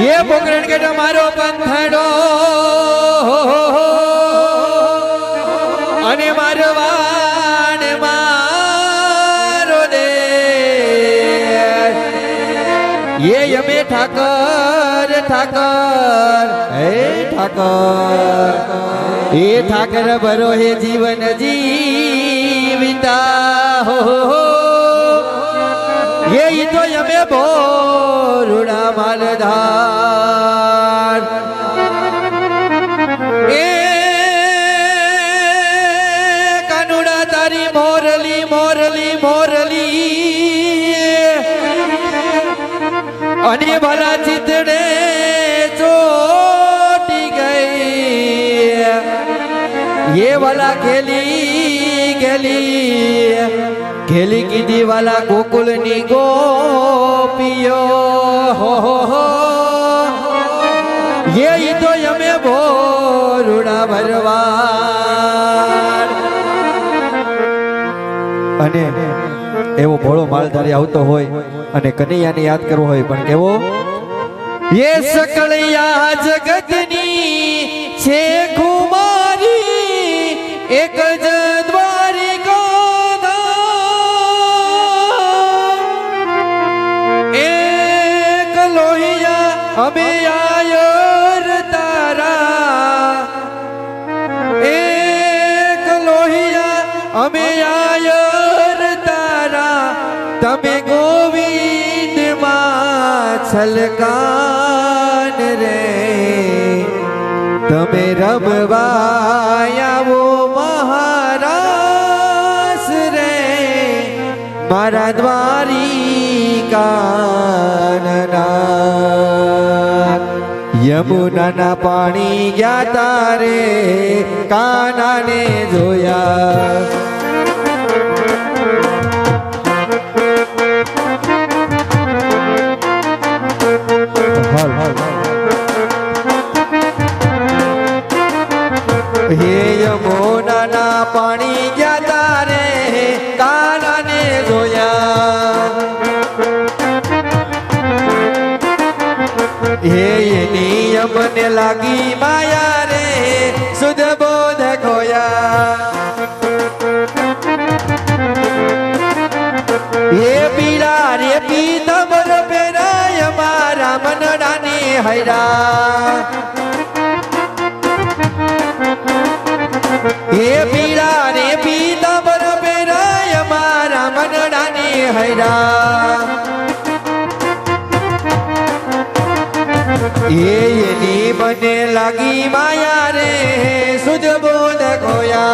ये पोकरण के मारो पंथड़ो अने मारवान मारो दे ये यमे ठाकर ठाकर हे ठाकर ये ठाकर भरो हे जीवन जीविता हो ये तो यमे बोरुड़ा मालधार ए कानुड़ा तारी मोरली मोरली मोरली अने भला चितड़े चोटी गई ये वाला खेली खेली खेली की दीवाला गोकुल नी गोपियो हो ये तो यमे भोरुड़ा भरवार अने एवो भोळो मालधारी आवतो होय अने कन्हैयाने याद करवो होय पण केवो ये सकळिया जगतनी छे कुमारी एक ज द्वारिका एक लोहिया हमे आयर तारा एक लोहिया हमे आयर तारा तमे गोविंद मां छलकान रे तमे रमवाया महाराज रे मारा द्वारिकानाथ यमुना ना पाणी गया तारे काना ने जोया हे यमुना ना पाणी गया तारे काना ने जोया हे नियम ने लागी माया रे सुध बोध खोया ये पीड़ा रे पीतंबर पेराय मारा मनडा ने हैरा ये पीड़ा रे पीतंबर पेराय मारा मनडा ने हैरा ये नी बने लगी माया रे सुध बोध खोया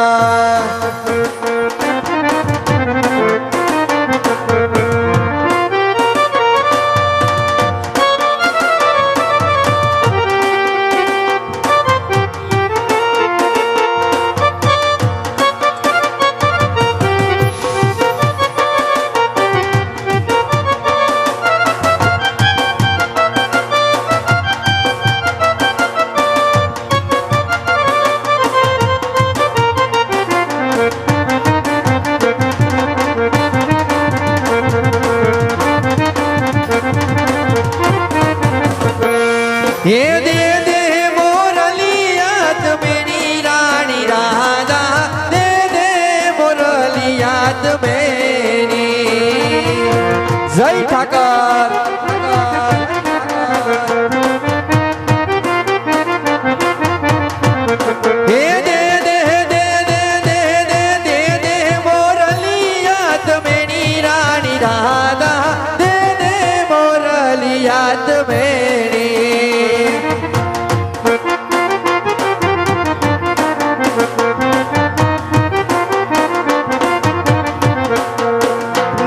ये दे दे मोरलियात मेरी रानी राधा दे दे मोरलियात मेरी जय ठाकर ये दे दे दे दे दे दे दे दे मोरलियात मेरी रानी राधा दे दे मोरलियात मेरी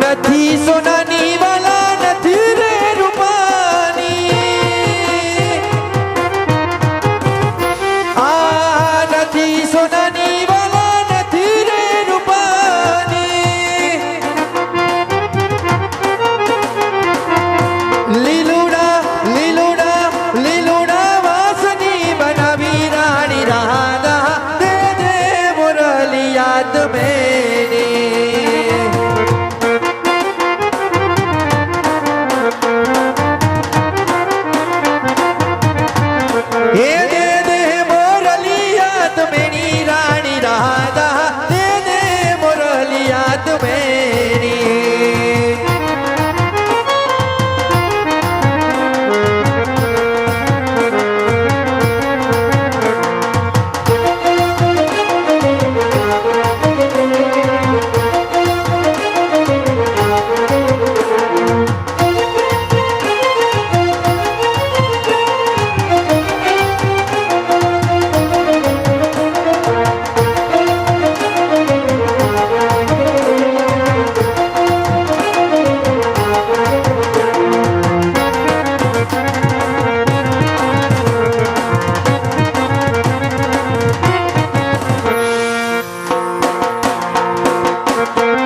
નથી સોનાની વાલા નથી રે મેરી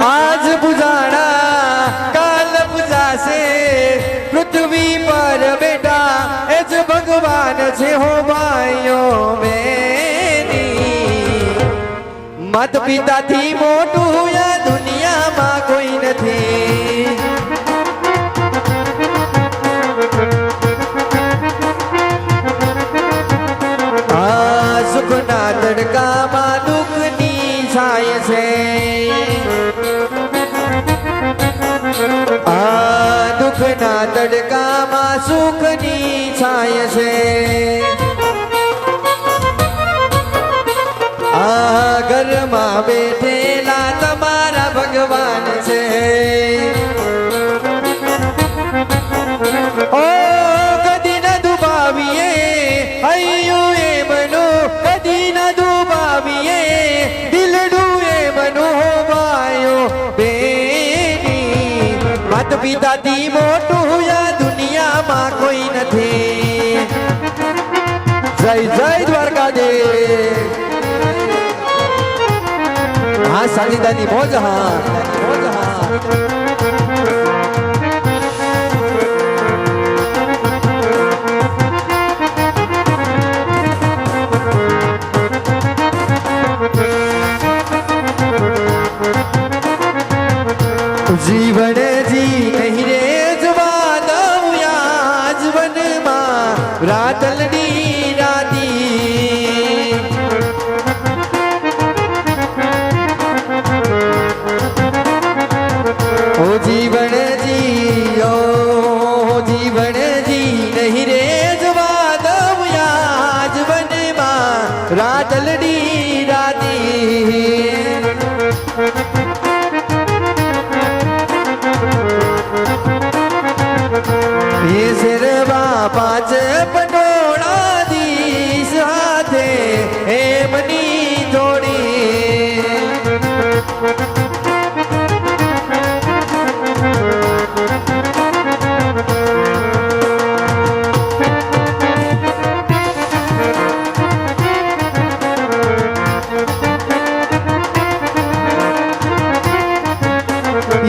आज बुझाना काल बुझाશે પૃથ્વી પર બેટા એ જ ભગવાન છે હો ભાઈઓ બેની માત પિતાથી મોટું આ દુનિયામાં કોઈ નથી આ સુખના તડકામાં દુઃખની છાય છે આ દુઃખના તડકામાં સુખની છાય છે આ ઘરમાં બેઠેલા તમારા ભગવાન છે ઓ કદી ન દુભાવીએ હૈયું એ બનું કદી ન દુભાવીએ દિલડું એ બનું હો ભાઈઓ બેની માત પિતાથી મોટું આ દુનિયામાં કોઈ નથી જય જય દ્વારકાધીશ હા સાનિદાની મોજ હા મોજ હા જીવન જી નહીં રે જવા દઉં યા જીવનમાં રાતલની રાતી ઓ જીવન જી ઓ જીવન જી નહીં રે જવા દઉં યા જીવનમાં રાતલની રાતી ये सिरवा पांच पटोला दी साथे हे मनी जोड़ी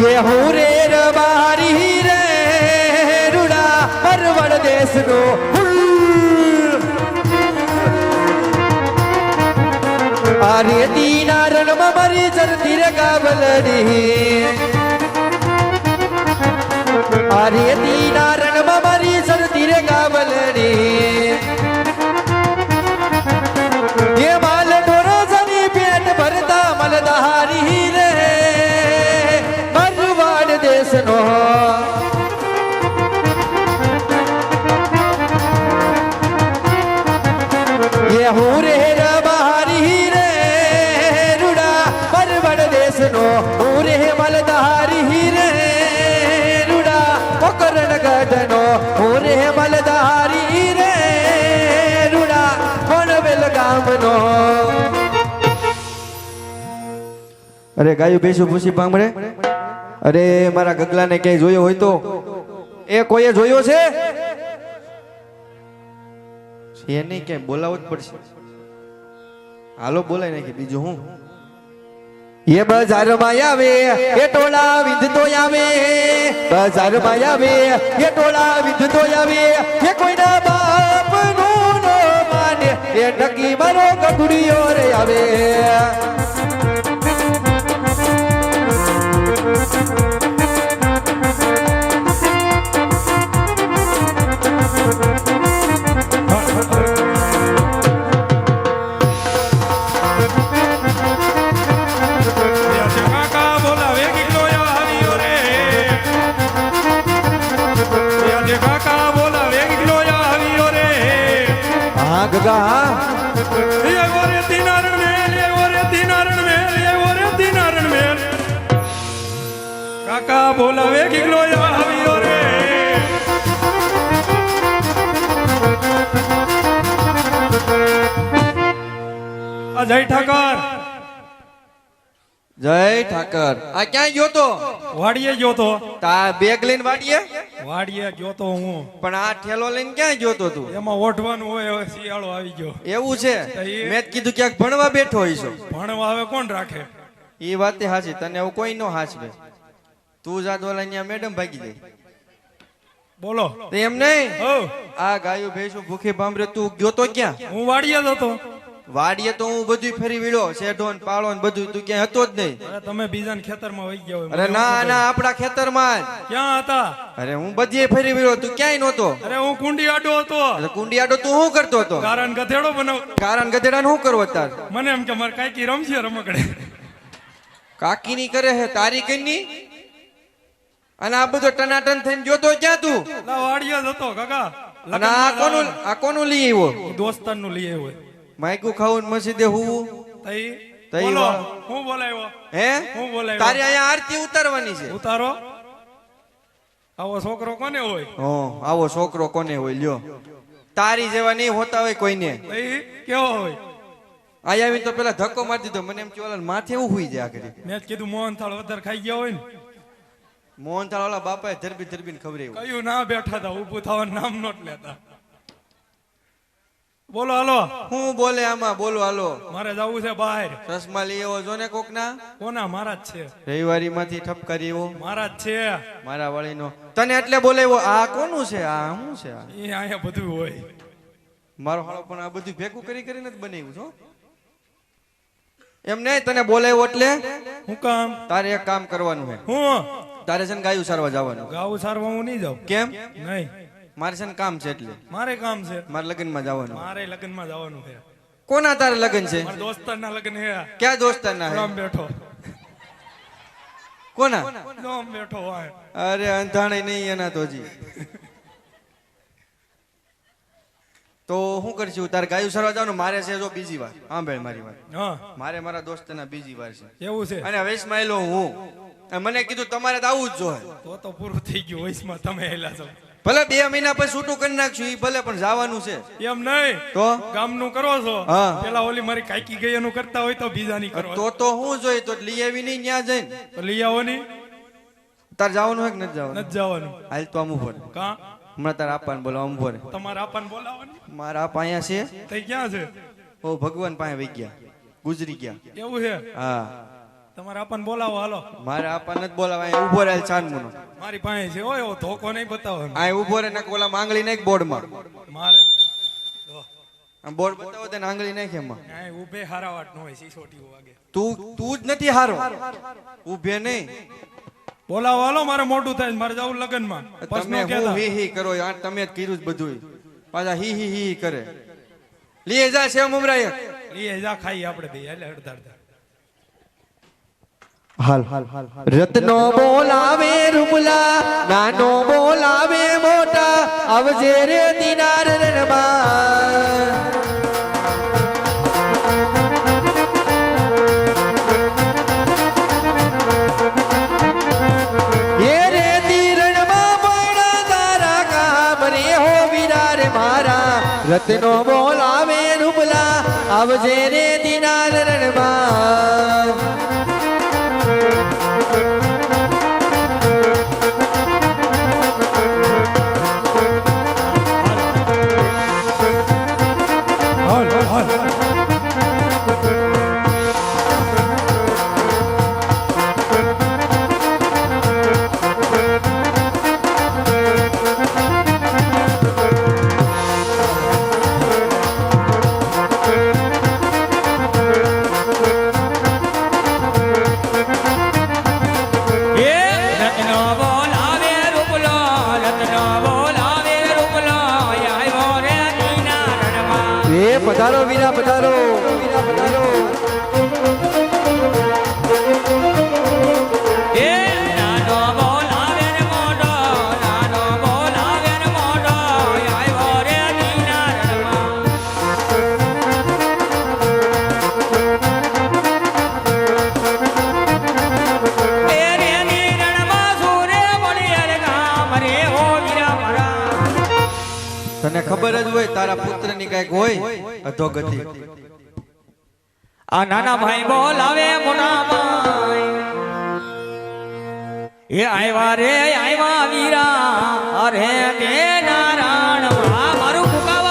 ये हूँ रे रबारी रे रुड़ा परवड़ देश नो आरे दीना रणમાં મારી જરતી રે કાબલડી આરે દીના રણમાં મારી જરતી રે કાબલડી ये माल ढोरो जनी पेट भरता मलदारी रे मरवाड़ देश नो ये हूँ रे रबारी रे रुड़ा मरवाड़ देश नो हूँ रे मलदारी रे रुड़ा पोकरण गढ़ हूँ रे मलदारी रे रुड़ा कोणवेल गामनो અરે ગાયું બેસું પૂછી પાંગડે અરે મારા ગગલાને ક્યાંય જોયો હોય તો એ કોઈએ જોયો છે નહીં ક્યાંય બોલાવો જ પડશે હાલો બોલાય નાખી બીજું હું ये બજારમાં આવે એ ટોળા વિંધતો આવે બજારમાં આવે એ ટોળા વિંધતો આવે એ કોઈના બાપનું નો માને એ નકી મારો ગગડીયો રે આવે કાકા બોલાવે કાકા બોલાવે ગીગલો આવ્યો રે. જય ઠાકર. જય ઠાકર. આ ક્યાં ગયો તો? વાડીએ ગયો તો. તા બેગ લઈને વાડીએ? વાડીએ ગયો તો હું. પણ આ ઠેલો લઈને ક્યાં ગયો તો તું? એમાં ઓઠવાનું હોય, હવે શિયાળો આવી ગયો. એવું છે? મેં જ કીધું ક્યાંક ભણવા બેઠો હોઈશો. ભણવા હવે કોણ રાખે? એ વાત હાચી, તને એવું કોઈ નો હાચવે. તું જાત ઓલા અહીંયા મેડમ ભાગી જાય. બોલો. તો એમ નહીં, હો આ ગાયું ભેંસું ભૂખે ભાંભરે તું ગયો તો ક્યાં? હું વાડીએ જ હતો. વાડીએ તો હું બધું ફરી વીડો, શેઢો ને પાળો ને બધું, તું ક્યાં હતો જ નહીં. અરે તમે બીજાના ખેતરમાં વહી ગયા હોય. અરે ના ના, આપણા ખેતરમાં જ. ક્યાં હતા? અરે હું બધીએ ફરી વીડો, તું ક્યાંય નહોતો. અરે હું કુંડી આડો હતો. અરે કુંડી આડો તું શું કરતો હતો? કારણ ગધેડો બનાવ. કારણ ગધેડા શું કરવો તાર? મને એમ કે મારે કાંઈકી રમશે રમકડે. કાકી ની કરે હે, તારી કઈ ની. અને આ બધો ટનાટન થઈને જોતો ક્યાં તું? વાડીએ જ હતો કાકા. અને આ કોનું લઈ આવ્યો? દોસ્તારનું લઈ આવ્યો. માયકું ખાવું ને મસીદે હુવું. તઈ તઈ બોલો. વાહ. હું બોલાવ્યો. હે હું બોલાવ્યો. તારી અહીંયા આરતી ઉતારવાની છે. ઉતારો. આવો છોકરો કોને હોય? હો, આવો છોકરો કોને હોય લ્યો? તારી જેવા નહીં હોતા હોય કોઈને. તઈ કેવો હોય? આયા આવીને તો પેલા ધક્કો મારી દીધો, મને એમ ચોલા માથે હું હુઈ જાય આગળ. મેં જ કીધું મોહનથાળ વધારે ખાઈ ગયા હોય ને. મોહનથાળ વાળા બાપાએ ધરબીને ખવડાવ્યું. કયું ના બેઠા હતા, ઊભું થવાનું નામ નોટ લેતા. બોલો હાલો. હું બોલે આમાં? બોલો હાલો. મારે જવું છે બહાર. ચશ્મા લઈ આવ્યો જો ને કોક ના. કોના? મારા જ છે. રવિવારી માંથી ઠપકારી એવો મારા જ છે. મારા વાળીનો. તને એટલે બોલાવ્યો. આ કોનું છે? આ શું છે? આ એ અહીંયા બધું હોય. મારો હાળો પણ આ બધું ભેગું કરીને જ બનાવ્યું છો. એમ નહીં, તને બોલાવ્યો એટલે હું કામ? તારે એક કામ કરવાનું છે. હું તારે છે ને ગાયું સારવા જવાનું. ગાવું સારવા હું નહીં જાઉં. કેમ? નહીં, મારે છે ને કામ છે એટલે. મારે કામ છે. મારે લગ્નમાં જવાનું. મારે લગ્નમાં જવાનું છે. કોના તારે લગ્ન છે? મારા દોસ્તારના લગ્ન છે. ક્યાં દોસ્તારના હે? આમ બેઠો. કોના? આમ બેઠો હોય. અરે અંધાણે નહીં એના તો જી. તો શું કરશું? તારે ગાયું સારવા જવાનું. મારે છે જો બીજી વાર. હા ભાઈ, મારી વાત. હા, મારે મારા દોસ્તના બીજી વાર છે. એવું છે. અને વૈશમાં એલો હું. અને મને કીધું તમારે તો આવું જ જોઈએ. તો પૂરું થઈ ગયું. વયસમાં તમે હેલા છો. ભલે 2 મહિના પછી છૂટું કરી નાખશું, ઈ ભલે, પણ જવાનું છે. એમ નહીં તો ગામનું કરો છો. હા. પેલા ઓલી મારી કાકી ગઈ એનું કરતા હોય તો બીજાની કરો. તો હું જોઈ તો લઈ આવી નહીં ત્યાં જઈને. તો લઈ આવો ની. તાર જવાનું હોય કે નથી જવાનું? નથી જવાનું. હાલ તો આમ ઉભો રહે. કા? હમણાં તારા આપાને બોલાવ, આમ ઉભો રહે. તમારા આપાને બોલાવવાની. મારા આપ અહીંયા છે. તઈ ક્યાં છે? ઓ ભગવાન પાસે વહી ગયા, ગુજરી ગયા. એવું છે? હા, તમારા આપાને બોલાવો હાલો. મારે આપાને નથી બોલાવ. અહીંયા ઉભો રહે છાનમુનો. મારી પાસે છે. ઓય એવો ધોકો નહીં બતાવવાનો. અહીંયા ઉભો રહે ને ઓલા આંગળી નાખ બોર્ડમાં. મારે આમ બોર્ડ બતાવો તેને આંગળી નાખ એમાં. અહીં ઊભે હારા વાટ નો હોય. સીસોટીઓ વાગે. તું જ નથી હારો. ઉભે નહીં. બોલાવો હાલો. મારે મોટું થાય. મારે જવું લગ્નમાં. તમે હું હી હી કરો યાર. તમે જ કીધું જ બધું. પાછા હી હી હી કરે. લીએ જા સેવ મમરા એક. લઈએ જા ખાઈ આપણે બે. એટલે અડધા અડધા. હાલ રત્નો બોલાવે રૂપલા, નાનો બોલાવે મોટા, આવજે રે દિનાર રણમાં. એ રે દિરણમાં પડા તારા કામ રે હો વિરાર મારા. રત્નો બોલાવે રૂપલા, આવજે રે દિનાર રણમાં. પધારો વીરા, પધારો વીરા, પધારો. ખબર જ હોય તારા પુત્રની કઈક હોય અધોગતિ. આ નાના ભાઈ બોલાવે મોટા ભાઈ એ આવ્યા રે આવ્યા વીરા અરે તે નારાયણ મારું ફુકાવા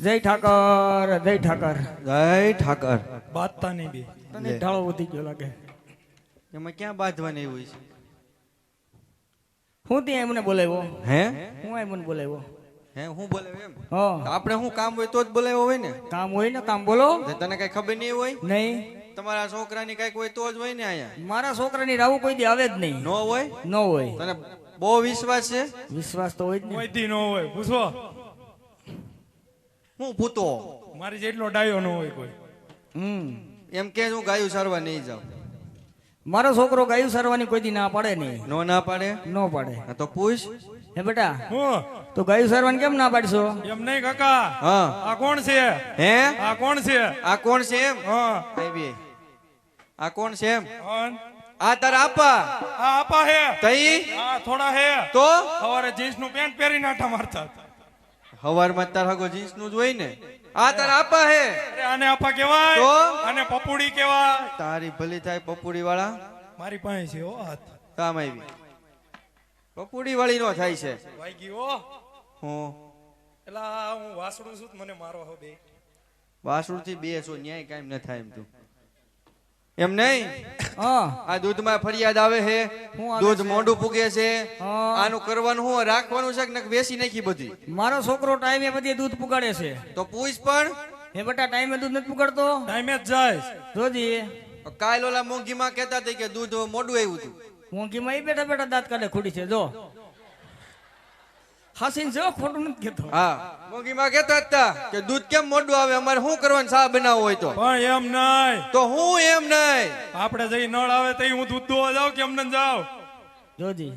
જય ઠાકર જય ઠાકર જય ઠાકર. બાદતા નહીં બી તને ઢાળો વધી ગયો લાગે. એમાં ક્યાં બાંધવાની હોય છે? હું ત્યાં મને બોલાવ્યો હે હું આ મને બોલાવ્યો હે હું બોલે એમ? હા આપણે શું કામ હોય તો જ બોલાવ્યો હોય ને. કામ હોય ને કામ બોલો. તને કઈ ખબર નહીં હોય? નહીં તમારા છોકરાની કઈક હોય તો જ હોય ને અહીંયા. મારા છોકરાની રાવું કોઈ દી આવે જ નહીં. નો હોય? ન હોય. તને બહુ વિશ્વાસ છે? વિશ્વાસ તો હોય જ કોઈ ને. દી ન હોય પૂછો હું પૂતો મારી જેટલો ડાયો ન હોય કોઈ. એમ કે હું ગાયું સારવા નહીં જાઉં. મારો છોકરો ગાયું સારવાની કોઈ દી ના પાડે નહીં. નો ના પાડે? ન પાડે. હા તો પૂછ. હે બેટા હું તો ગાયું સારવાની કેમ ના પાડશો? એમ નહીં કાકા. હા આ કોણ છે? હે આ કોણ છે? આ કોણ છે એમ? હા આવી આ કોણ છે એમ? કોણ? આ તારા આપા આ આપા હે. તઈ આ થોડા હે. તો સવારે જીન્સ નું પેન્ટ પહેરીને આટા મારતા હતા. હવારમાં તારા હગો જીન્સ નું જ હોય ને. આ તારા આપા હે. અરે આને આપા કહેવાય. તો? આને પપુડી કહેવાય. તારી ભલી થાય પપુડી વાળા. મારી પાસે છે હો હાથ. કામ આવી પપુડી વાળી નો થાય છે. વાગી હો. હું એલા હું વાસડું છું મને મારો હો બે. વાસુડ થી બે છો ન્યાય કામ ન થાય એમ તું. એમ નહીં હા આ દૂધમાં ફરિયાદ આવે છે. શું આવે દૂધ છે? મોઢું ફૂગે છે. હા. આનું કરવાનું હું રાખવાનું છે કે બેસી નાખી બધી? મારો છોકરો ટાઈમે બધી દૂધ પુગાડે છે. તો પૂછ પણ. હે બેટા ટાઈમે દૂધ નથી પુગાડતો. ટાઈમે જ જાય. જોજી કાલ ઓલા મોંઘીમાં કહેતા હતા કે દૂધ મોડું આવ્યું હતું. મોંઘીમાં ઈ બેઠા બેઠા દાંત કાઢે ખુડી છે જો હાસીન છે હો, ખોટું નથી કહેતો. હા મોંઘીમાં કહેતા હતા કે દૂધ કેમ મોડું આવે, અમારે શું કરવાનું ચા બનાવવો હોય તો. પણ એમ નહીં, તો હું એમ નહીં. આપણે જઈ નળ આવે તઈ હું દૂધ દોવા જાઉં કેમ ન જાઉં? જોજી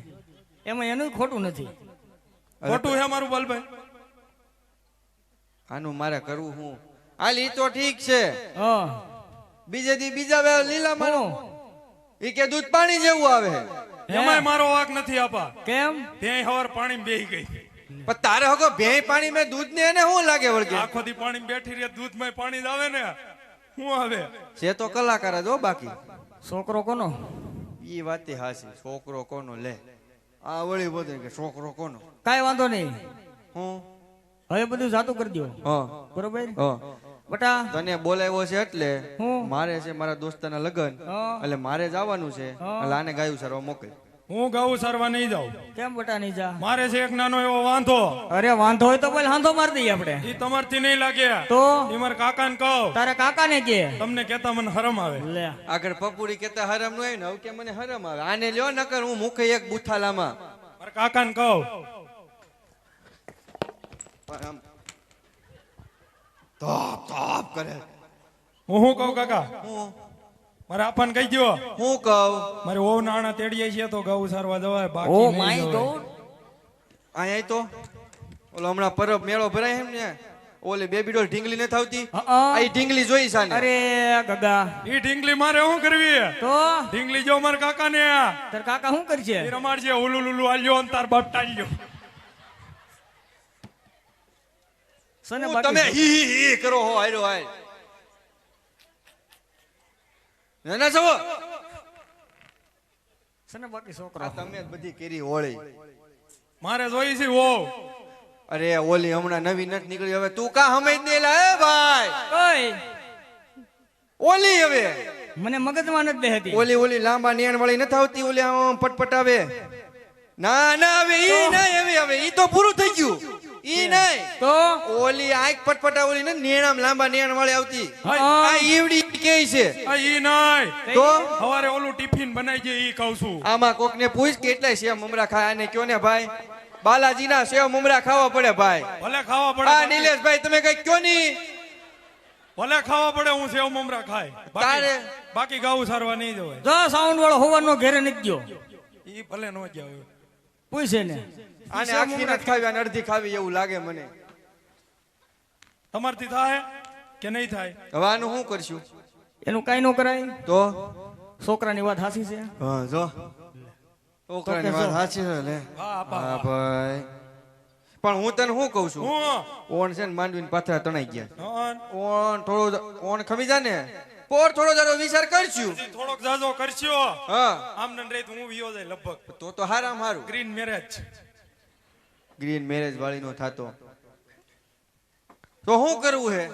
એમાં એનું ખોટું નથી. ખોટું છે મારું બલભાઈ? આનું મારે કરવું હું? હાલ ઈ તો ઠીક છે, હા બીજે દી બીજા લીલા મારો હું? ઈ કે દૂધ પાણી જેવું આવે. એમાંય મારો વાક નથી આપા. કેમ ત્યાં હવાર પાણી બેહી ગઈ, પણ તારે હગો ભેય પાણી માં દૂધ ને એને શું લાગે વળગે? આખો દી પાણી બેઠી રહે, દૂધમાં પાણી જ આવે ને, શું આવે? છે તો કલાકાર જ હો, બાકી છોકરો કોનો? ઈ વાતે હાસી. છોકરો કોનો લે આ વળી બોલે કે છોકરો કોનો? કાંઈ વાંધો નહીં, હું હવે બધું જાતું કરી દો. હા બરોબર હા બટા તને બોલાવ્યો છે એટલે હું? મારે છે મારા દોસ્તાના લગ્ન, હા. એટલે મારે જવાનું છે. હા. એટલે આને ગાયું સારવા મોકલ. હું ગાઉં સારવા નહીં જાઉં. કેમ બટા નહીં જા? મારે છે એક નાનો એવો વાંધો, અરે વાંધો હોય તો બોલ, હાંધો મારી દઈએ આપણે. ઈ તમારથી નહીં લાગે. તો ઈ મારા કાકાને કહો, તારા કાકાને કે તમને કેતા મને હરમ આવે. લે આગળ પપુડી કેતા હરમ નો ને, હવે કે મને હરમ આવે. આને લ્યો નકર હું મુખે એક બુથાલામાં મારા કાકાને કહો. પણ આમ તોપ તોપ કરે. હું શું કહું કાકા? હું મારે આપણને કહી દો, હું કહું મારે ઓવ નાણા તેડીએ છીએ તો ગૌ સારવા જવાય, ઓ બાકી નહીં માય જવાય. ગોડ. અહીંયા તો ઓલો હમણાં પરબ મેળો ભરાય એમ ને, ઓલે બેબી ડોલ ઢીંગલી નથી આવતી, હઅ. આ ઈ ઢીંગલી જોઈ સાને. અરે ગગા ઈ ઢીંગલી મારે શું કરવી? તો ઢીંગલી જો મારા કાકાને, તાર કાકા શું કરશે? ઈ રમાડજે ઉલુ લુલુ આલ્યો અને તાર બાપ ટાલ્યો. સને હું બાકી તમે હી હી હી કરો હો હાયરો હાય. ના ના સવો સને બાકી આ છોકરો તમે જ બધી કેરી હોળી. મારે જોઈ છે ઓ. અરે ઓલી હમણાં નવી નથી નીકળી, હવે તું કા હમે જ નહીં લા એ ભાઈ. ઓય ઓલી હવે મને મગજમાં નથી બેહતી. ઓલી ઓલી લાંબા નિયણ વાળી નથી આવતી, ઓલી આમ પટપટ આવે. ના ના હવે ઈ નહીં, હવે ઈ તો પૂરું થઈ ગયું. ઈ નહીં તો ઓલી આંખ પટપટા ઓલી ને નેણામ લાંબા નેણ વાળી આવતી. હઅ. આ ઈવડી કે છે આ ઈ નહીં, તો સવારે ઓલું ટિફિન બનાવી દે ઈ કહું છું. આમાં કોક ને પૂછ કેટલાય સેવ મમરા ખાય, આને કયો ને ભાઈ બાલાજી ના સેવ મમરા ખાવા પડે ભાઈ. ભલે ખાવા આ પડે, નિલેશભાઈ તમે કઈ કયો ની. ભલે ખાવા પડે, હું સેવ મમરા ખાય, તારે બાકી ગાઉ સારવા નહીં જવાય. જો સાઉન્ડ વાળો હોવાનો ઘેરે નથી ગયો. ઈ ભલે નો જાવ. પૂછે ને આને આખી નથી ખાવી, આને અડધી ખાવી એવું લાગે મને. તમારથી થાય કે નહીં થાય? હવે આનું શું કરશું? એનું કાઈ ન કરાય. તો છોકરાની વાત હાસી છે. હા જો છોકરાની વાત સાચી છે લે. હા આપા. હા ભાઈ, પણ હું તને શું કઉ છું, હું ઓણ છે ને માંડવીને પાથરા તણાઈ ગયા. હન, ઓણ થોડો ઓણ ખમી જા ને, પોર થોડો જરો વિચાર કરશું. હજી થોડોક જાજો કરશો, હા આમ ને રહી તો હું વિયો જાય લગભગ. તો હારામ હારું. Green marriage. ગ્રીન મેરેજ વાળી નો થાતો તો શું કરવું હે?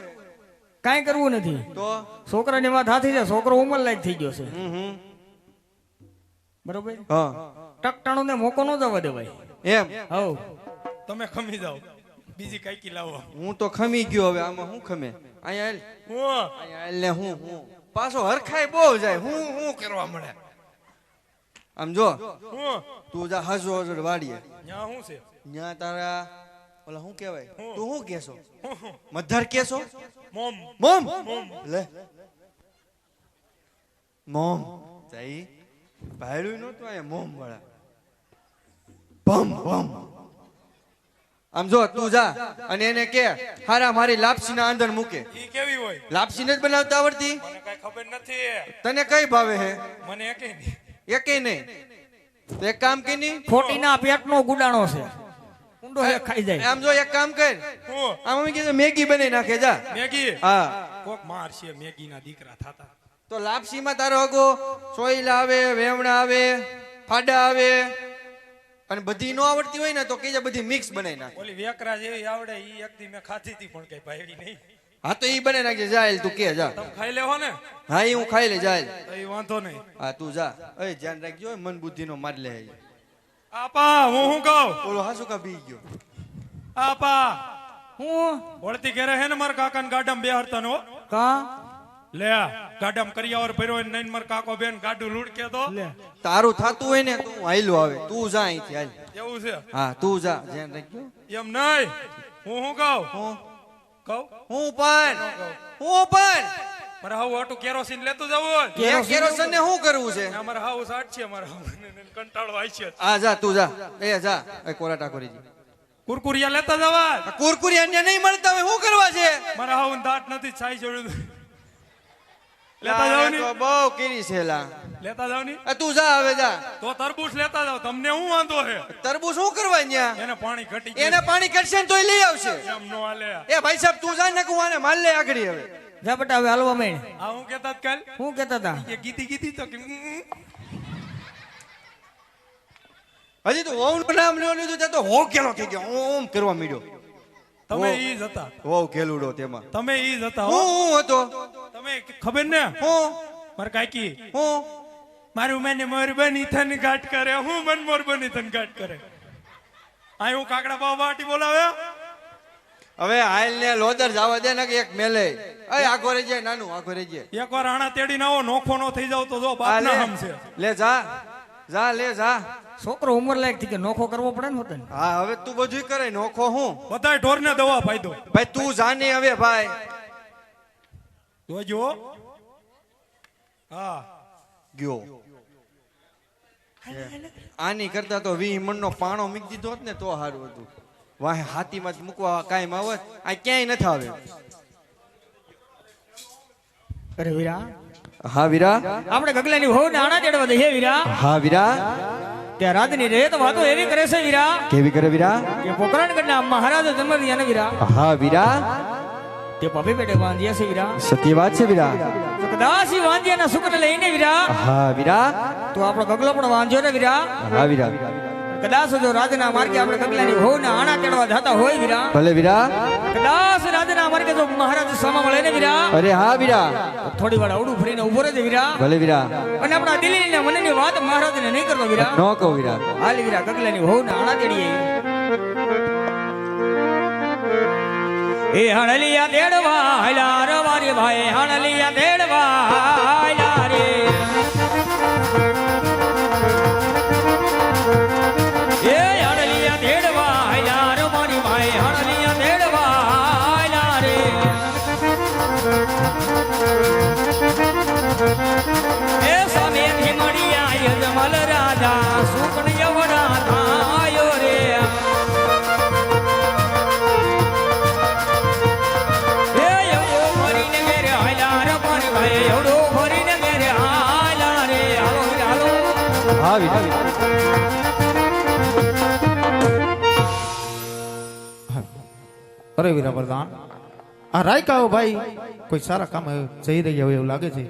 કાઈ કરવું નથી. તો છોકરાની વાત હાથી છે. છોકરો ઉંમર લાયક થઈ ગયો છે. બરોબર. હા ટકટાણું ને મોકો ન જવા દેવાય. એમ હવ તમે ખમી જાઓ, બીજી કઈકી લાવો. હું તો ખમી ગયો, હવે આમાં શું ખમે? અહીંયા હું હાલ ને હું પાછો હરખાય બહુ જાય, હું કરવા મળે. આમ જો હું તું જા હજો હજો વાડીએ, ન્યા શું છે? ન્યા તારા ઓલા શું કહેવાય, હું. તું શું કેસો? મધર કેસો? મોમ. મોમ લે મોમ જઈ ભાડું નતું અહીંયા મોમ વાળા બમ બમ. આમ જો તું જા અને એને કે હારા મારી લાપસી ના અંદર મૂકે. ઈ કેવી હોય? લાપસી નથી બનાવતા આવડતી? મને કઈ ખબર નથી. તને કઈ ભાવે હે? મને એકે નહીં. એકે નહીં. તો એક કામ કે ની, ખોટીના પેટનો ગુડાણો છે. ઊંડો હે ખાઈ જાય. આમ જો એક કામ કર, હું આમ અમે કીધું મેગી બનાવી નાખે જા. મેગી. હા કોક માર છે મેગી ના દીકરા થાતા. તો લાપસી માં તારો હગો સોયલા આવે, વેવણા આવે, ફાડા આવે, અને બધી નો આવડતી હોય ને તો કીજે બધી મિક્સ બનાવી નાખે. ઓલી વેકરા જેવી આવડે ઈ એક દી મેં ખાધી હતી પણ કઈ ભાઈ નહીં. હા તો ઈ બનાવી નાખજે, જાય તું કે જા. તમે ખાઈ લેવો ને હા ઈ હું ખાઈ લે જાય. તો ઈ વાંધો નહીં. હા તું જા, એ ધ્યાન રાખજો, મન બુદ્ધિ નો માર લે. આપા હું શું કહું? ઓલો હાસુ કા બી ગયો. આપા હું વળતી ઘરે હે ને મારા કાકા ને ગાડામાં બેહારતા નો. કા લે ગાડામ કરિયાવર ભર્યો હોય નઈન માર કાકો બેન ગાડું લૂડકે તો તારું થાતું હોય ને તું હાલ્યો આવે તું જા અહીંથી હાલ એવું છે હા તું જા ધ્યાન રાખજો એમ નહીં હું કહું હું કહું હું પણ મારે હાવ આટું કેરોસીન લેતું જવું હોય કેરોસન ને શું કરવું છે અમારે હાવ સાટ છે અમારે હાવ કંટાળો આય છે આ જા તું જા એ કોરા ટાકોરીજી કુરકુરિયા લેતા જવા કુરકુરી અન્ય નહીં મળતા હોય શું કરવા છે મારે હાવ દાંત નથી છાઈ જોડ્યું લેતા જાવ તો ની બહુ કીરી છે લા લેતા જાવ ની તું જા હવે જા તો તરબૂચ લેતા જાવ તમને શું વાંધો છે તરબૂચ શું કરવા ન્યા એને પાણી ઘટી એને પાણી ઘટશે ને તોય લઈ આવશે એમ નો હાલે એ ભાઈ સાહેબ તું જા ને કુવાને માલ લે આગળ હવે જા બટા હવે હાલવા મેં આ હું કહેતા હતા કાલ શું કહેતા હતા એ ગીતી તો કે હજી તો ઓમ નું નામ લેવું લીધું ત્યાં તો હો કેલો થઈ ગયો ઓમ કરવા માંડ્યો તમે ઈ જ હતા હો કેલુડો તેમાં તમે ઈ જ હતા હો હું હતો તમે ખબર ને હું માર કાકી હું મારું મને મોર બની થન ગાટ કરે હું મન મોર બની થન ગાટ કરે આ હું કાકડા બાવા વાટી બોલાવે હવે હાલ ને લોદર જવા દે ને કે એક મેલે એ આખો રહી જાય નાનું આખો રહી જાય એકવાર આણા તેડીને આવો નોખો નો થઈ જાવ તો જો બાપ ના હમ છે લે જા જા લે જા છોકરો ઉંમર લાયક થી કે નોખો કરવો પડે ને હોતે ને હા હવે તું બધું કરે નોખો હું બધાય ઢોરને દવા ફાયદો ભાઈ તું જાને હવે ભાઈ જોજો હા ગયો આની કરતા તો 20 મણનો પાણો મૂકી દીધો હોત ને તો સારું હતું વાહ હાથીમાં જ મૂકવા કાયમ આવત આ ક્યાંય નથી આવે અરે વીરા હા વીરા આપણે ગગલાની વહુ ને આણા તેડવા દઈએ વીરા હા વીરા ત્યાં રાતની રેત વાતો એવી કરે છે વીરા કેવી કરે વીરા કે પોકરણગઢના મહારાજ જન્મ થયા ને વીરા હા વીરા તે પપી પેટે વાંધ્યા છે વીરા સત્ય વાત છે વીરા તો કદાચ ઈ વાંધ્યાના સુખને લઈને વીરા હા વીરા તો આપણો ગગલો પણ વાંધ્યો ને વીરા હા વીરા કદાચ જો રાજના માર્ગે આપણે ગગલાની વહુ ને આણા તેડવા જતા હોય વીરા ભલે વીરા કદાચ રાજના માર્ગે જો મહારાજ સામા મળે ને વીરા અરે હા વીરા તો થોડી વાર અવડું ફરીને ઉભો રહેજે વીરા ભલે વીરા અને આપણા દિલ્હી ને મનની વાત મહારાજને નહીં કરતો વીરા નો કહો વીરા હાલ વીરા ગગલાની વહુ ને આણા તેડીએ એ હણલિયા તેડવા હાલા રવારી ભાઈ હણલિયા તેડવા હાલા રે એ હણલિયા તેડવા હાલા રવારી ભાઈ હણલિયા તેડવા હાલા રે એ સામેથી મળ્યા યજમલ રાજા સુકણ યવડા થાયો રે હા વીરા અરે વીરા પ્રધાન આ રાયકાઓ ભાઈ કોઈ સારા કામ જઈ રહ્યા હોય એવું લાગે છે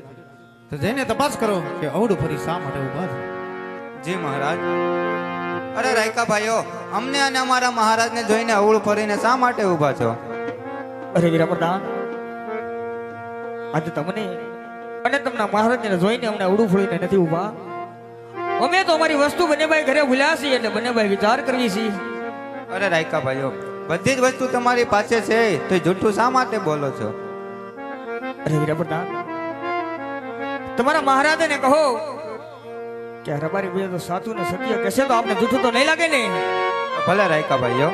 તો જઈને તપાસ કરો કે અવડું ફરી શા માટે ઉભા છે જી મહારાજ અરે રાયકા ભાઈઓ અમને અને અમારા મહારાજને જોઈને અવળું ફરીને શા માટે ઊભા છો અરે વીરા પ્રધાન આજે તમને અને તમને મહારાજને જોઈને અમને અવડું ફળીને નથી ઊભા અમે તો અમારી વસ્તુ બનેભાઈ ઘરે ભૂલ્યા છીએ એટલે બનેભાઈ વિચાર કરવી છીએ અરે રાયકા ભાઈઓ બધી જ વસ્તુ તમારી પાસે છે તો જૂઠું શા માટે બોલો છો અરે વીરા પ્રધાન તમારા મહારાજને કહો કે રબારી બે તો સાચું ને સત્ય કહેશે તો આપને જૂઠું તો નહીં લાગે ને ભલે રાયકા ભાઈઓ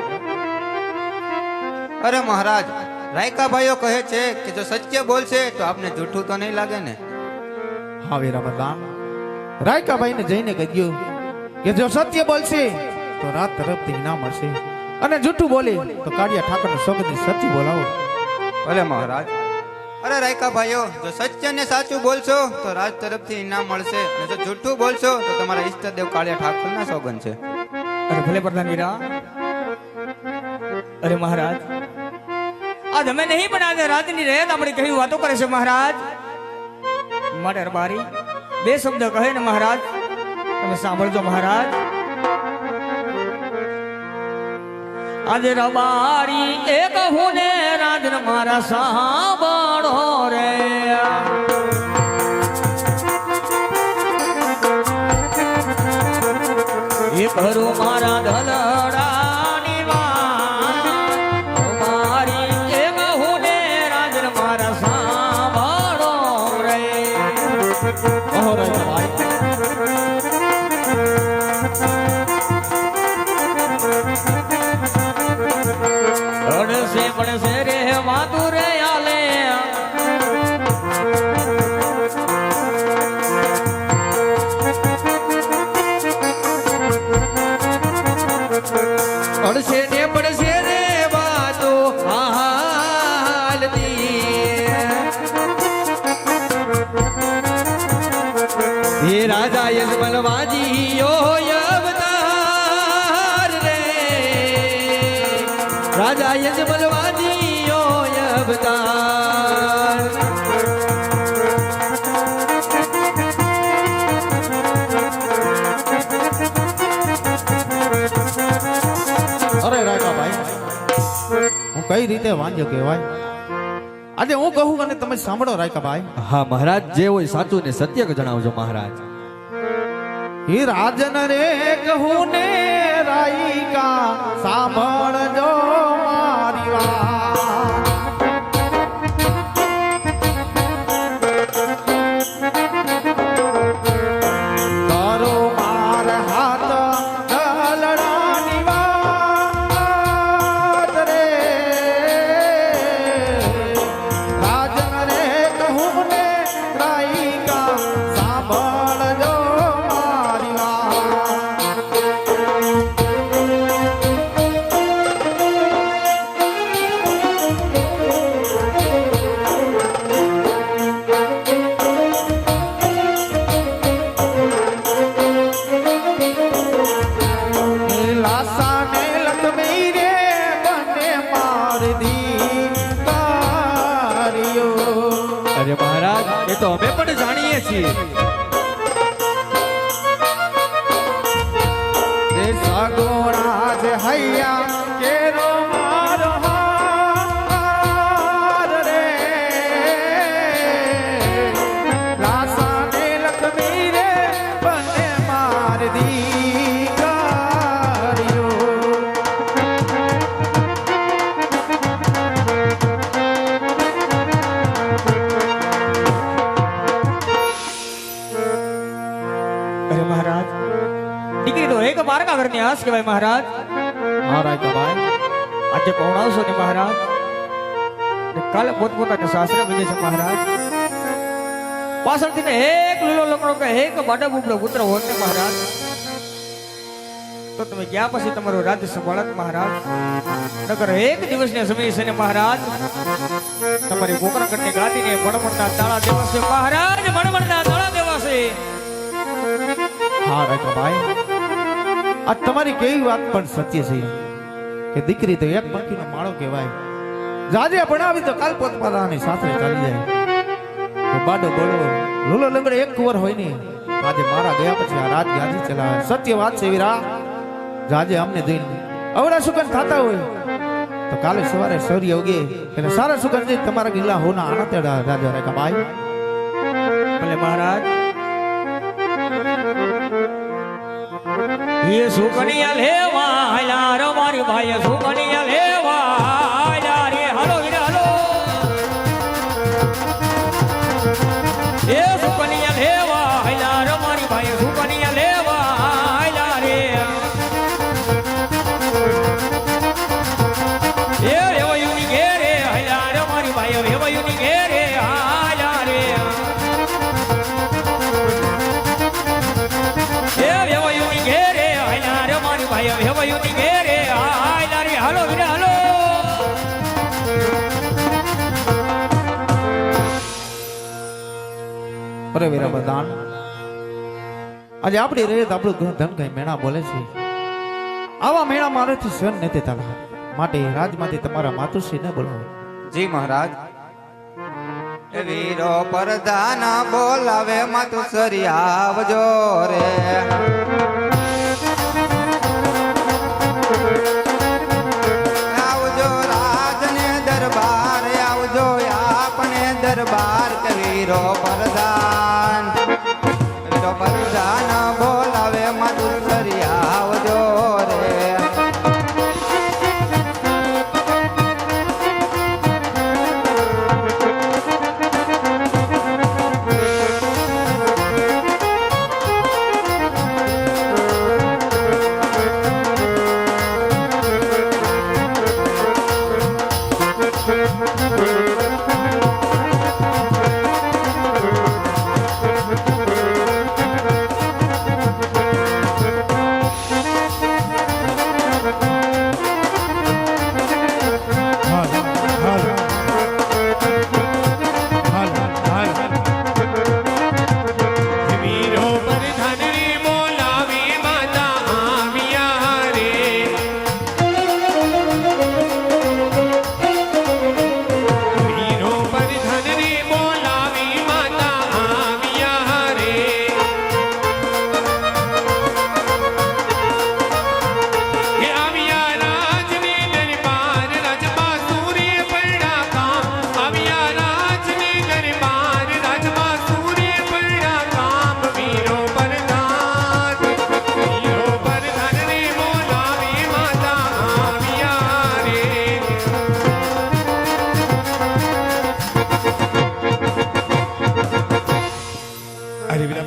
અરે મહારાજ રાયકા ભાઈઓ કહે છે કે જો સત્ય બોલશે તો આપને જૂઠું તો નહીં લાગે ને હા વીરા પ્રધાન રાયકાભાઈને જઈને કહ્યું કે જો સત્ય બોલશે તો રાત તરફથી ઇનામ મળશે અને જૂઠું બોલે તો કાળિયા ઠાકરનું સોગંદની સત્ય બોલાવો ભલે મહારાજ અરે રાયકા ભાઈઓ જો સત્ય ને સાચું બોલશો તો રાજ તરફથી ઇનામ મળશે અને જો જૂઠું બોલશો તો તમારા ઈષ્ટદેવ કાળિયા ઠાકરના સોગંદ છે અરે ભલે પ્રધાન વીરા અરે મહારાજ આજ અમે નહીં પણ આજે રાતની રહેત આપણી કેવી વાતો કરે છે મહારાજ માટે રબારી બે શબ્દ કહે ને મહારાજ તમે સાંભળજો મહારાજ આજે રબારી એક હું ને રાજન મારા સાંભળો રે એ કરું મારા ધલડાની વાત મારી એક હું ને રાજન મારા સાંભળો રાજા યજમલ વાજીઓ અવતાર રે રાજા યજમલ વાજીઓ અવતાર અરે રાયકાભાઈ હું કઈ રીતે વાંજ્યો કહેવાય આજે હું કહું અને તમે સાંભળો રાયકાભાઈ હા મહારાજ જે હોય સાચું ને સત્ય જણાવજો મહારાજ હે રાજન રે કહું ને રાયકા સાંભળજો મારી વાત કરો માર હાથ ગલડાની વાત રે રાજન રે કહું ને રાયકા સાંભળજો મારી વાત લાસાને લખમી રે બને માર દી કારિયો અરે મહારાજ એ તો અમે પણ જાણીએ છીએ એ સગુણા જ હૈયા કેરો મારો હાર રે લાસાને લખમી રે બને માર દી કારિયો અરે મહારાજ દીકરી તો એક બારકા ઘરની આસ કહેવાય મહારાજ હા રાયકાભાઈ આજે પહોંચાવશો ને મહારાજ ને કાલે પોતપોતાના સાસરે વિજય છે મહારાજ પાછળથી ને એક લીલો લકડો કે એક બાડા બુબડો પુત્ર હોત ને મહારાજ તો તમે ગયા પછી તમારું રાજ્ય સંભાળત મહારાજ નગર એક દિવસને સમય છે ને મહારાજ તમારી ગોકળગઢની ગાદીને મણમણના તાળા દેવાશે મહારાજ મણમણના તાળા દેવાશે હા રાયકાભાઈ આ તમારી કેવી વાત પણ સત્ય છે કે દીકરી તો એક પંખીનો માળો કહેવાય જાજે ભણાવી તો કાલ પોતપોતાની સાસરે ચાલી જાય તો બાડો બોલો લોલો લંગડે એક કુંવર હોય ને આજે મારા ગયા પછી આ રાત ગાજી ચલાવે સત્ય વાત છે વીરા જાજે અમને જોઈને અવડા સુગંધ થતા હોય તો કાલે સવારે સૂર્ય ઉગે એટલે સારા સુગંધ તમારા ગિલ્લા હોના આનંદ રાજા રાયકાભાઈ ભલે મહારાજ ये सुकनिया लेवा हलार मारी भाई सुकनिया लेवा हलार रे हलो रे हलो ये सुकनिया लेवा हलार मारी भाई सुकनिया लेवा हलार रे ये रेवयुनी घेरे हलार मारी भाई रेवयुनी घेरे हलार रे ये रेवयुनी घेरे ભાઈ હવે યુની ઘેરે આયલા રે હાલો વીરા હાલો અરે વીરા બદાન આજે આપણી રહે આપણું ધન કઈ મેણા બોલે છે આવા મેણા મારેથી સહન નથી થતા માટે રાજમાંથી તમારા માતુશ્રી ને બોલાવો જી મહારાજ એ વીરો પરદાન બોલાવે માતુ સરી આવજો રે આવજો રાજને દરબાર આવજો આપને દરબાર કે વીરો પરદાન બોલાવે માતુ સરી આવજો રે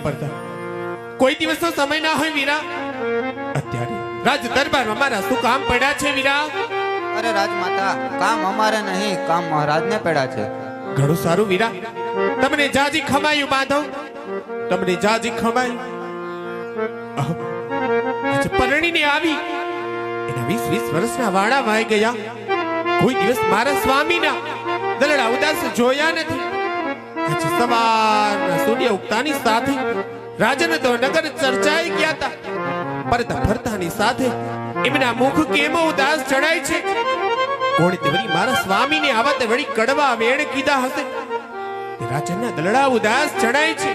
પડતા. કોઈ દિવસનો સમય ના હોય વીરા. અત્યારે રાજ દરબારમાં મારા શું કામ પડ્યા છે વીરા? અરે રાજમાતા, કામ અમારે નહીં, કામ મહારાજને પડ્યા છે. ઘણું સારું વીરા. તમને જાજી ખમાયું બાંધો, તમને જાજી ખમાયું. આજે પરણીને આવી એના 20 વર્ષના વાળા વાઈ ગયા. કોઈ દિવસ મારા સ્વામીના દલડા ઉદાસ જોયા નથી. આજે સવારના સૂર્ય ઉગતાની સાથે રાજન તો નગર ચર્ચાઈ ગયા હતા. પરતા ફરતાની સાથે એમના મુખ કેમ ઉદાસ ચડાય છે? કોણ તે વળી મારા સ્વામીને આવા તે વળી કડવા વેણ કીધા હશે? રાજનના દલડા ઉદાસ ચડાય છે.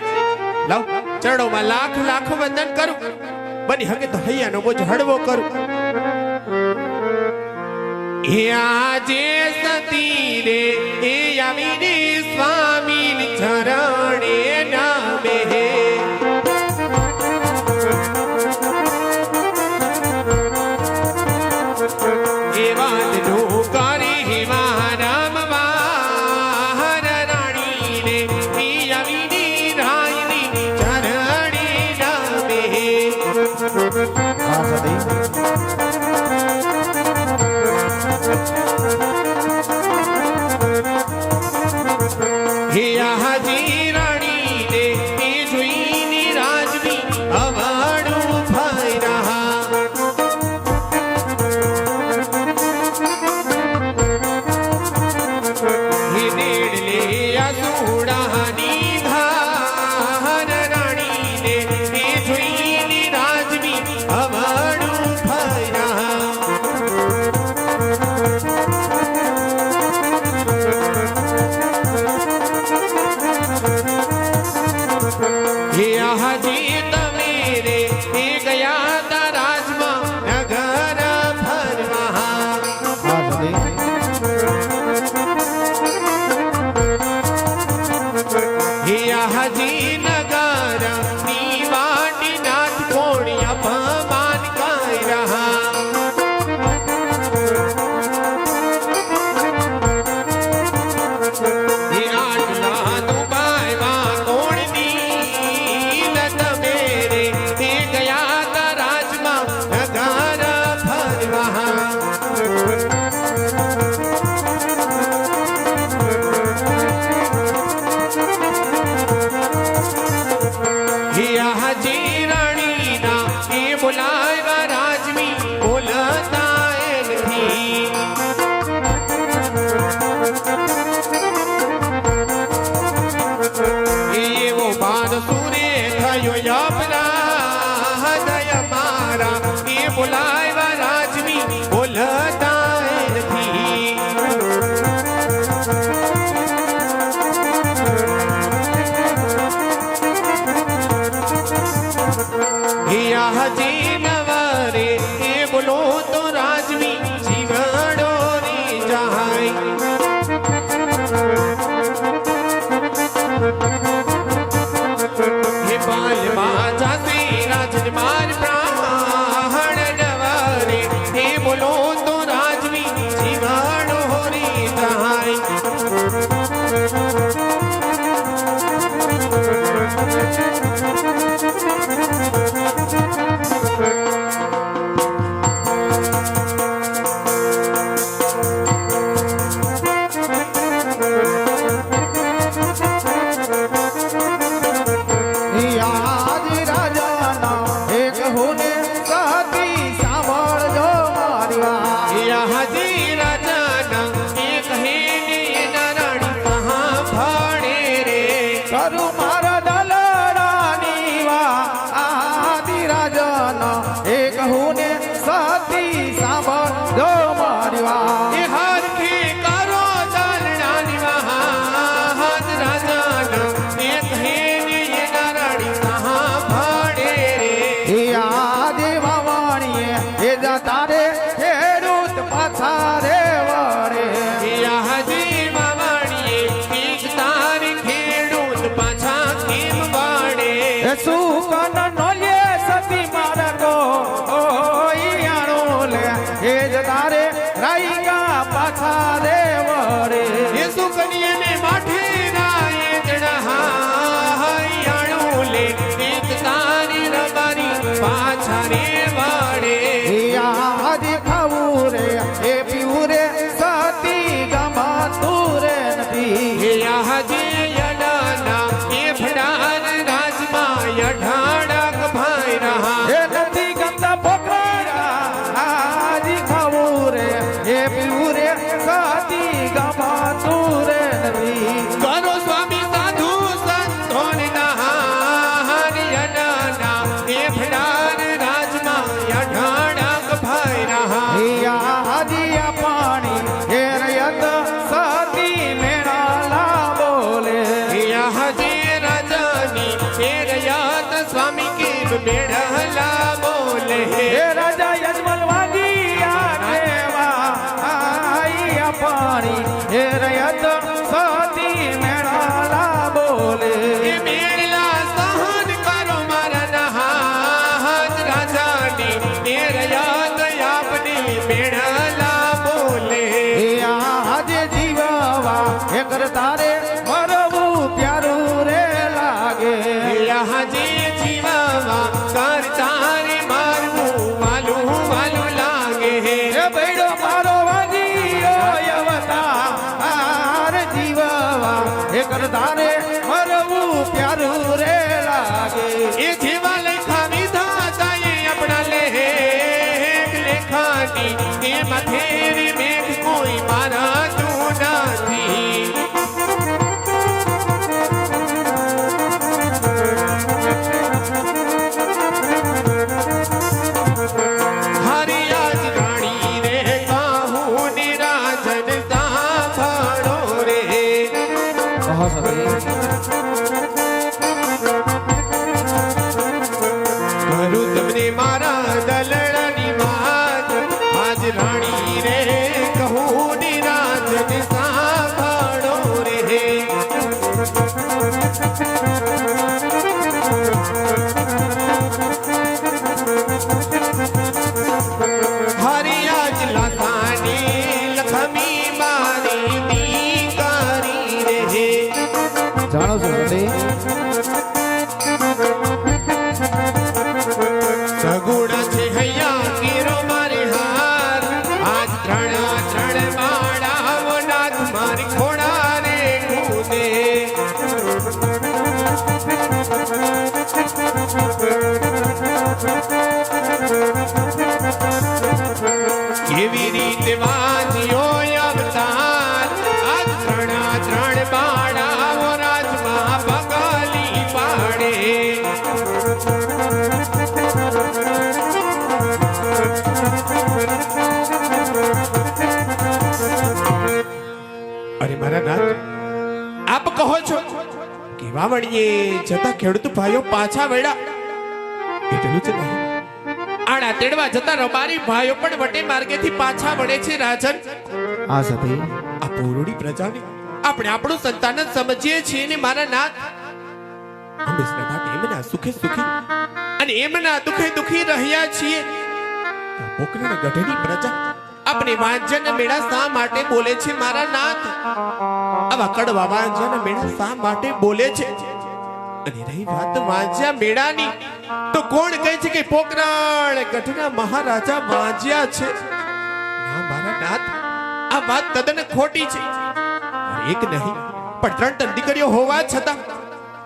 લાવ ચરણોમાં લાખ લાખ વંદન કરું. બની હકે તો હૈયાનો બોજ હળવો કરું. એ આજે સતી રે એ આવીને સ્વામીની ચરણે નામે એ વાતનું કરી હેવારામ વાહર રાણીને એ આવીને રાયની ચરણે નામે. હા સતી હે હાજી રાણીને એ જોઈને રાજવી અવાડું થઈ રહ્યા. હે નેડલે આસુડાની ધાર રાણીને એ જોઈને રાજવી અવાડું થઈ રહ્યા. હે હાજી તમે રે એ ગયા તા રાજમાં નગર ફરવા. હા સતી હે હાજી નગર ની વાટી નાથ કોણી અપમાન કરી રહ્યા. હે આટલા દુબાઈમાં કોણ દીન તમે રે એ ગયા તા રાજમાં નગર ફરવા. હે હાજી રાણીના એ બોલાવ્યા રાજવી બોલતા એ નથી. એવો બાદ સુરે થયો યપરા મારા એ બોલાવ્યા રાજવી બોલતા એ નથી. હે હાજી નવરે એ બોલો તો રાજવી જીવડો રે જાય. હે બાલમાં જાતે રાજન માર પ્રાણ નવરે એ બોલો તો રાજવી જીવડો રે જાય. આદિ રાજાના એક હોને સતી સાંભળજો મારી વાત. હે હાજી રાજાના એ કહે ને એના રાણી કહા ભાડે રે. કરું મારા દલડાની વાત. આદિ રાજાના એક હોને સતી સાંભળજો મારી વાત. એ હરખે કરો દલડાની વહાદ રાજાના એ કહે ને એના રાણી કહા ભાડે રે. એ આદિ વાવાણીએ એ જતા રે ખેડૂત પાછા રે વળે. હે હાજી માવાણીએ એક તારે ખેડૂત પાછા કેમ વાડે. એ સુકન નો લે સતી મારગો ઈયાણો લે એ જતા રે રાઈગા પાછા રે વળે. એ સુકન્યાને માઠે રાય જણા હાયાણું લે એ પાછા રે વાડે એ આજ ખાવું રે એ પીવું રે સતી ગમાતું રે નથી હે આજે યડાના એ ફડાન રાજમાં યઢાડક ભાઈ રહા એ નથી ગમતા પોકરા આજ ખાવું રે એ પીવું રે સતી ગમાતું રે નથી કરો સ્વામી સાધુ સંતોને નહાન યડાના એ ફડાન રાજમાં યઢાડક ભાઈ રહા એ આદિયા પાણી એ રયત સતી મેળાલા બોલે આજે રાજાની હે રયાત સ્વામી કે બેડહલા બોલે એ રાજા યજમલ વાગિયા દેવા આઈયા પાણી એ રયત સતી મેળાલા બોલે એ મેળલા સહન કરો મારા નહાજ રાજાની હે રયાત આપની બેડહલા બોલે એ આજે જીવવા એ કરતા રે મરવું પ્યારું રે લાગે આજે જીવાવા કરતા રે મારવું વાલું વાલું લાગે એ બૈડો મારો વાગીયો યવતા જીવવા એ કરતા રે મરવું પ્યારું રે લાગે એ જેવા લેખા વિધા તાએ આપણા લેખ લેખાની એ માથેરી મેઘ કોઈ મારા તું નથી હરી આજ રાણી રે કાહું નિરાજન સાંભળો રે કહો સતી કરું તમને મારા દલડાની વાત આજ રાણી રે કહું નિરાજન સાંભળો રે હરી આજ લખાની લખમી મારી દીકારી રે જાણો છો સતી સગુણ છે હૈયા કેરો મારે હાર આજ ત્રણ માળાઓ નાથ મારી ખોડા રે કૂદે કેવી રીતે વાંચ્યો અવતાર આજ ત્રણ માળાઓ રાજમાં બગાલી પાડે અરે મારા નાથ આપ કહો છો કે વાવણીએ જતા ખેડૂત ભાઈઓ પાછા વળ્યા એટલું જ નહીં આડા તેડવા જતા રબારી ભાઈઓ પણ વટે માર્ગેથી પાછા વળે છે રાજન આ સતી આ પૂરોડી પ્રજાને આપણે આપણું સંતાન જ સમજીએ છીએ ને મારા નાથ હંમેશના માટે એમના સુખે સુખી અને એમના દુખે દુખી રહ્યા છીએ તો પોકરણ ગઢની પ્રજા આપણે વાંજન મેળા શા માટે બોલે છે મારા નાથ આવા કડવા વાંજન મેળા શા માટે બોલે છે અને રહી વાત વાંજ્યા મેળાની તો કોણ કહે છે કે પોકરણ ગઢના મહારાજા વાંજ્યા છે ના મારા નાથ આ વાત તદ્દન ખોટી છે એક નહીં પણ ત્રણ દીકરીઓ હોવા છતાં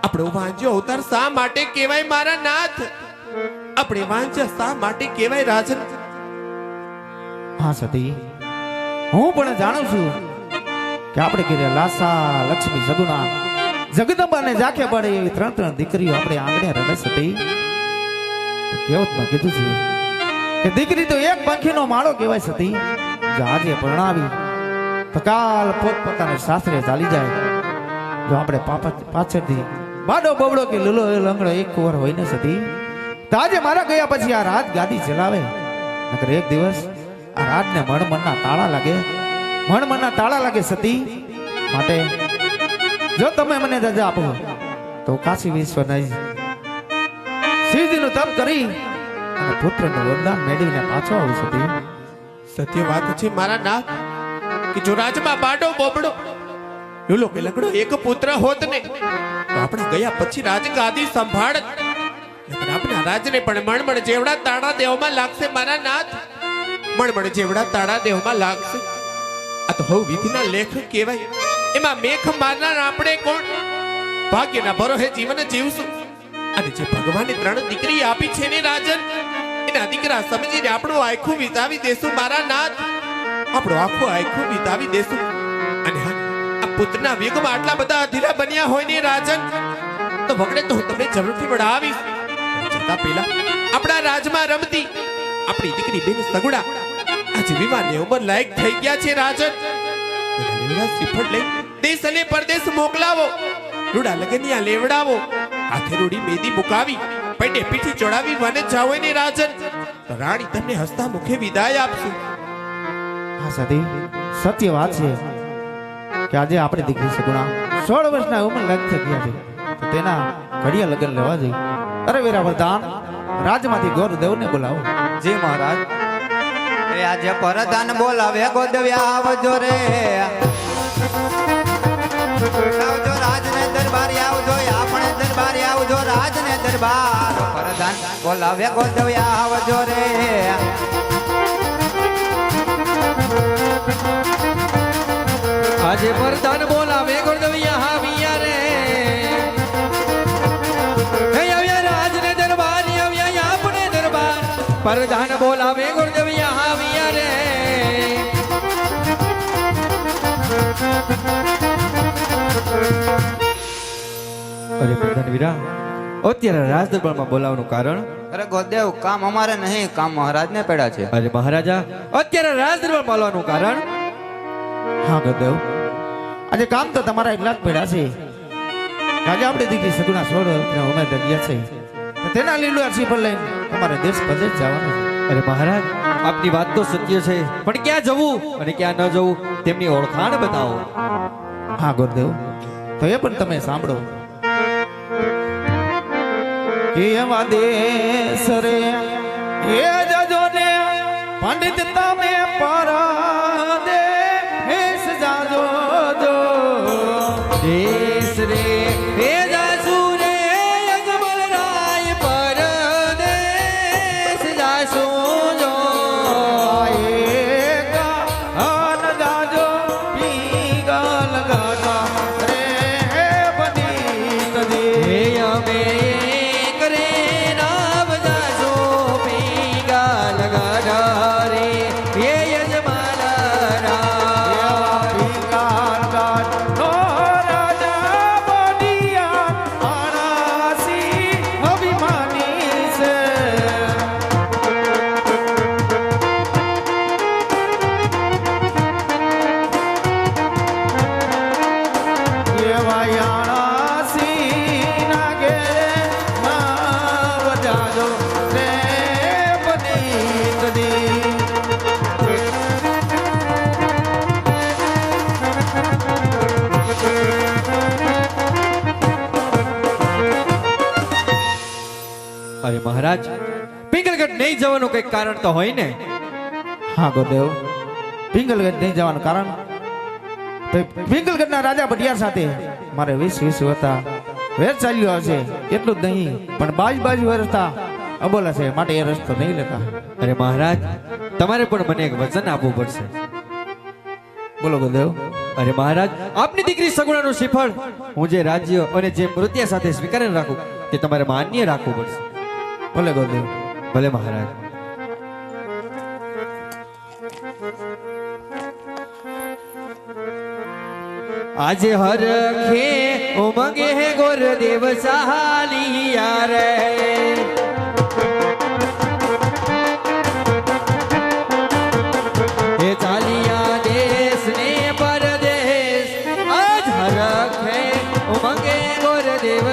આપણો વાંજ્યો અવતાર શા માટે કહેવાય મારા નાથ આપણે વાંજ્યા શા માટે કહેવાય રાજન હા સતી હું પણ જાણું છું કે આપણે ઘરે લાસા લક્ષ્મી સગુણા જગદંબાને જાખે પડે એવી ત્રણ દીકરીઓ આપણે આંગણે રમે સતી કહેવતમાં કીધું છે કે દીકરી તો એક પંખીનો માળો કહેવાય સતી જો આજે પરણાવી તો કાલ પોતપોતાને સાસરે ચાલી જાય જો આપણે પાછળથી બાડો બબડો કે લીલો લંગડો એક કુંવર હોય ને સતી તો આજે મારા ગયા પછી આ રાત ગાદી ચલાવે નકર એક દિવસ આ રાજને મણમણના તાળા લાગે સતી માટે જો તમે મને રજા આપો તો કાશી વિશ્વનાથ શિવજીનું તપ કરી અને પુત્રનું વરદાન મેળવીને પાછો આવું સતી સત્ય વાત છે મારા નાથ કે જો રાજમાં બાડો બોબડો એલો કે લંગડો એક પુત્ર હોત ને તો આપણે ગયા પછી રાજગાદી સંભાળત નકર આપણા રાજને પણ મણમણ જેવડા તાળા દેવમાં લાગશે મારા નાથ, મણમણ જેવડા તાળા દેવમાં લાગશે. આ તો હવ વિધિના લેખ કહેવાય. એમાં મેખ મારનાર આપણે કોણ? ભાગ્યના ભરોહે જીવન જીવશું. અને જે ભગવાને 3 દીકરી આપી છે ને રાજન, એના દીકરા સમજીને આપણું આખું વિતાવી દેશું મારા નાથ, આપણું આખું આખું વિતાવી દેશું. અને હા, આ પુત્રના વિયોગમાં આટલા બધા અધીરા બન્યા હોય ને રાજન, તો વગડે તો હું તમને જરૂરથી વડાવીશ. છતાં પેલા આપણા રાજમાં રમતી આપણી દીકરી બેન સગુડા આજે વિવાહની ઉંમર લાયક થઈ ગયા છે રાજન. લેવડા શ્રીફળ લઈ દેશ અને પરદેશ મોકલાવો, રૂડા લગનિયા લેવડાવો, હાથે રૂડી મેદી મુકાવી, પેટે પીઠી ચડાવી વને જાઓ ને રાજન, તો રાણી તમને હસતા મુખે વિદાય આપશું. હા સતી, સત્ય વાત છે કે આજે આપણી દીકરી સગુણા 16 વર્ષના ઉંમર લાયક થઈ ગયા છે, તો તેના ઘડિયા લગ્ન લેવા જોઈએ. અરે વીરા પ્રધાન, રાજમાંથી ગોરદેવને બોલાવો. જી મહારાજ. એ આજે પરધાન બોલાવે ગોદવ્યા આવજો રે, આવજો રાજને દરબારી આવજો, આપણે દરબારી આવજો રાજને દરબાર. પરધાન બોલાવે ગોદવ્યા આવજો રે. આજે પરધાન બોલાવે ગોરદવિયા હાવિયા રે, હે આવ્યા રાજને દરબાર, આવ્યા આપણે દરબાર. પરધાન બોલાવે ગોરદવિયા હાવિયા રે. અરે પ્રધાન વીરા, અત્યારે રાજ દરબારમાં બોલાવવાનું કારણ? અરે ગોદેવ, કામ અમારે નહીં, કામ મહારાજને પડ્યા છે. અરે મહારાજા, અત્યારે રાજ દરબારમાં બોલાવવાનું કારણ? હા ગોરદેવ, આજે કામ તો તમારા એટલા જ પડ્યા છે. આજે આપણી દીકરી સગુણા 16 વર્ષના ઉંમરે ગયા છે, તો તેના લીલું શ્રીફળ લઈને તમારે દેશ પરદેશ જવાનું છે. અરે મહારાજ, આપની વાત તો સત્ય છે, પણ ક્યાં જવું અને ક્યાં ન જવું તેમની ઓળખાણ બતાવો. હા ગોરદેવ, તો એ પણ તમે સાંભળો કે એવા દેશ રે એ જજો ને પંડિત તમે પરદેશ જાજો જો. દેશ રે હે જાસુ રે અજમલ રાય પરદેશ જાસુ જો. અન જાજો પીગલ ગાતા રે પંડિત હે દે. અમે કરે નામ જાસુ પીગા લગા રે, હે યજમાન રા. અરે મહારાજ, પિંગલગઢ નહીં જવાનું કઈક કારણ તો હોય ને? હા ગોદેવ, પિંગલગઢ નહીં જવાનું કારણ પિંગલગઢના રાજા ભટિયાર સાથે મારે 20 હતા વેર ચાલ્યો આવશે. એટલું જ નહીં પણ બાજુ રસ્તા અબોલા છે, માટે એ રસ્તો નહીં લેતા. અરે મહારાજ, તમારે પણ મને એક વચન આપવું પડશે. બોલો ગોદેવ. અરે મહારાજ, આપની દીકરી સગુણાનું શ્રીફળ હું જે રાજ્ય અને જે મૃત્યા સાથે સ્વીકારીને રાખું તે તમારે માન્ય રાખવું પડશે. ભલે ગોદેવ. ભલે મહારાજ. આજે હરખે ઉમગે ગોરદેવ સહાલિયા રે, હે ચાલિયા દેશ ને પરદેશ. આજ હરખે ઉમગે ગોરદેવ